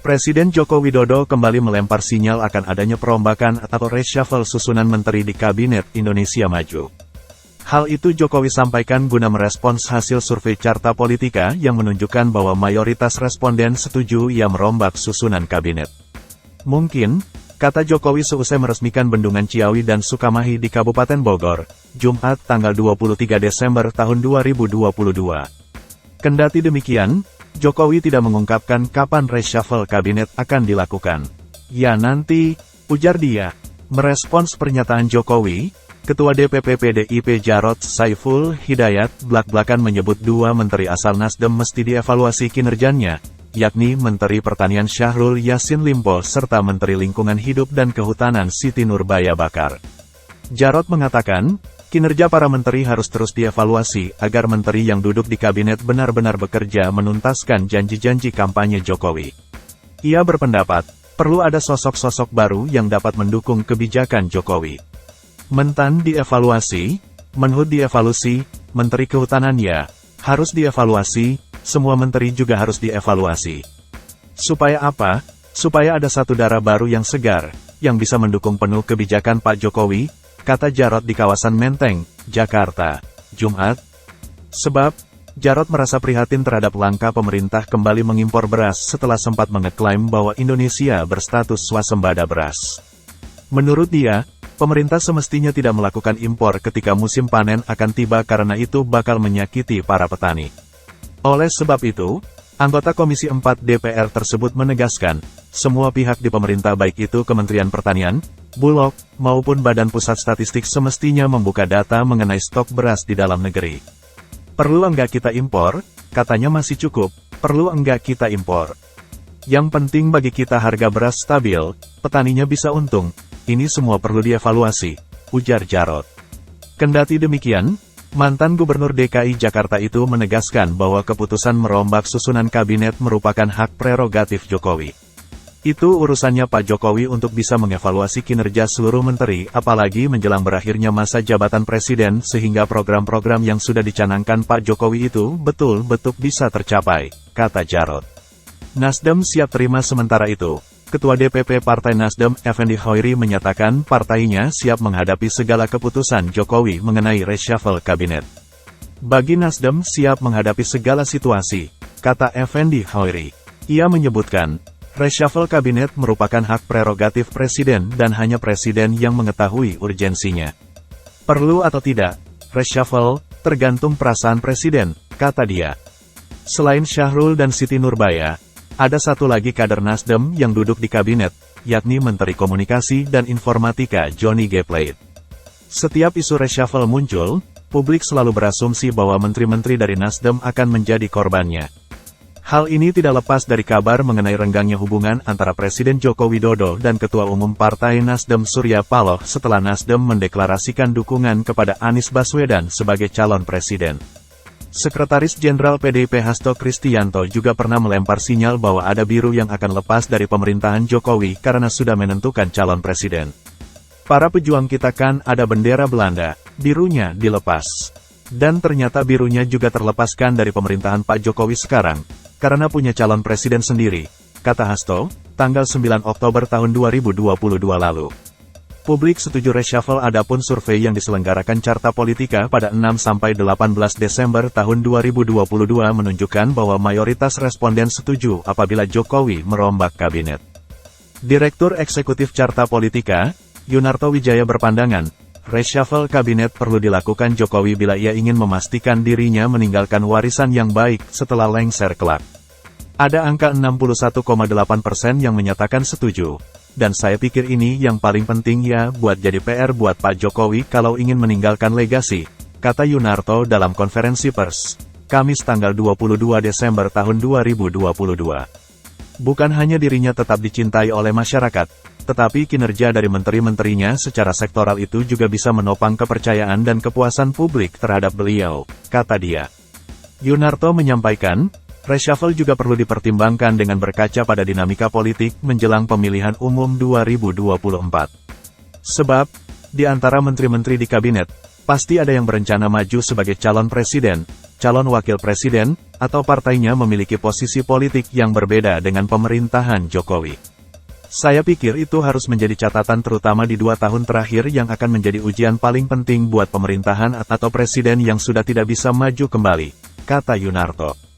Presiden Joko Widodo kembali melempar sinyal akan adanya perombakan atau reshuffle susunan menteri di Kabinet Indonesia Maju. Hal itu Jokowi sampaikan guna merespons hasil survei Carta Politika yang menunjukkan bahwa mayoritas responden setuju ia merombak susunan kabinet. Mungkin, kata Jokowi seusai meresmikan Bendungan Ciawi dan Sukamahi di Kabupaten Bogor, Jumat tanggal 23 Desember tahun 2022. Kendati demikian, Jokowi tidak mengungkapkan kapan reshuffle kabinet akan dilakukan. Ya nanti, ujar dia. Merespons pernyataan Jokowi, Ketua DPP PDIP Jarod Saiful Hidayat blak-blakan menyebut dua menteri asal Nasdem mesti dievaluasi kinerjanya, yakni Menteri Pertanian Syahrul Yassin Limpo serta Menteri Lingkungan Hidup dan Kehutanan Siti Nurbaya Bakar. Jarod mengatakan, kinerja para menteri harus terus dievaluasi agar menteri yang duduk di kabinet benar-benar bekerja menuntaskan janji-janji kampanye Jokowi. Ia berpendapat, perlu ada sosok-sosok baru yang dapat mendukung kebijakan Jokowi. Mentan dievaluasi, Menhub dievaluasi, Menteri Kehutanan ya, harus dievaluasi, semua menteri juga harus dievaluasi. Supaya apa? Supaya ada satu darah baru yang segar, yang bisa mendukung penuh kebijakan Pak Jokowi, kata Jarod di kawasan Menteng, Jakarta, Jumat. Sebab, Jarod merasa prihatin terhadap langkah pemerintah kembali mengimpor beras setelah sempat mengeklaim bahwa Indonesia berstatus swasembada beras. Menurut dia, pemerintah semestinya tidak melakukan impor ketika musim panen akan tiba karena itu bakal menyakiti para petani. Oleh sebab itu, anggota Komisi 4 DPR tersebut menegaskan, semua pihak di pemerintah baik itu Kementerian Pertanian, Bulog, maupun Badan Pusat Statistik semestinya membuka data mengenai stok beras di dalam negeri. Perlu enggak kita impor? Katanya masih cukup, perlu enggak kita impor? Yang penting bagi kita harga beras stabil, petaninya bisa untung, ini semua perlu dievaluasi, ujar Jarod. Kendati demikian, mantan Gubernur DKI Jakarta itu menegaskan bahwa keputusan merombak susunan kabinet merupakan hak prerogatif Jokowi. Itu urusannya Pak Jokowi untuk bisa mengevaluasi kinerja seluruh menteri, apalagi menjelang berakhirnya masa jabatan presiden sehingga program-program yang sudah dicanangkan Pak Jokowi itu betul-betul bisa tercapai, kata Jarod. Nasdem siap terima sementara itu. Ketua DPP Partai Nasdem, Effendi Hoiri menyatakan partainya siap menghadapi segala keputusan Jokowi mengenai reshuffle kabinet. Bagi Nasdem siap menghadapi segala situasi, kata Effendi Hoiri. Ia menyebutkan, reshuffle kabinet merupakan hak prerogatif presiden dan hanya presiden yang mengetahui urgensinya. Perlu atau tidak, reshuffle, tergantung perasaan presiden, kata dia. Selain Syahrul dan Siti Nurbaya, ada satu lagi kader Nasdem yang duduk di kabinet, yakni Menteri Komunikasi dan Informatika Johnny G. Plate. Setiap isu reshuffle muncul, publik selalu berasumsi bahwa menteri-menteri dari Nasdem akan menjadi korbannya. Hal ini tidak lepas dari kabar mengenai renggangnya hubungan antara Presiden Joko Widodo dan Ketua Umum Partai Nasdem Surya Paloh setelah Nasdem mendeklarasikan dukungan kepada Anies Baswedan sebagai calon presiden. Sekretaris Jenderal PDIP Hasto Kristianto juga pernah melempar sinyal bahwa ada biru yang akan lepas dari pemerintahan Jokowi karena sudah menentukan calon presiden. Para pejuang kita kan ada bendera Belanda, birunya dilepas. Dan ternyata birunya juga terlepaskan dari pemerintahan Pak Jokowi sekarang, karena punya calon presiden sendiri, kata Hasto, tanggal 9 Oktober tahun 2022 lalu. Publik setuju reshuffle adapun survei yang diselenggarakan Carta Politika pada 6-18 Desember tahun 2022 menunjukkan bahwa mayoritas responden setuju apabila Jokowi merombak kabinet. Direktur Eksekutif Carta Politika, Yunarto Wijaya berpandangan, reshuffle kabinet perlu dilakukan Jokowi bila ia ingin memastikan dirinya meninggalkan warisan yang baik setelah lengser kelak. Ada angka 61,8% yang menyatakan setuju. Dan saya pikir ini yang paling penting ya buat jadi PR buat Pak Jokowi kalau ingin meninggalkan legasi, kata Yunarto dalam konferensi pers, Kamis tanggal 22 Desember tahun 2022. Bukan hanya dirinya tetap dicintai oleh masyarakat, tetapi kinerja dari menteri-menterinya secara sektoral itu juga bisa menopang kepercayaan dan kepuasan publik terhadap beliau, kata dia. Yunarto menyampaikan, reshuffle juga perlu dipertimbangkan dengan berkaca pada dinamika politik menjelang pemilihan umum 2024. Sebab, di antara menteri-menteri di kabinet, pasti ada yang berencana maju sebagai calon presiden, calon wakil presiden, atau partainya memiliki posisi politik yang berbeda dengan pemerintahan Jokowi. Saya pikir itu harus menjadi catatan terutama di 2 tahun terakhir yang akan menjadi ujian paling penting buat pemerintahan atau presiden yang sudah tidak bisa maju kembali, kata Yunarto.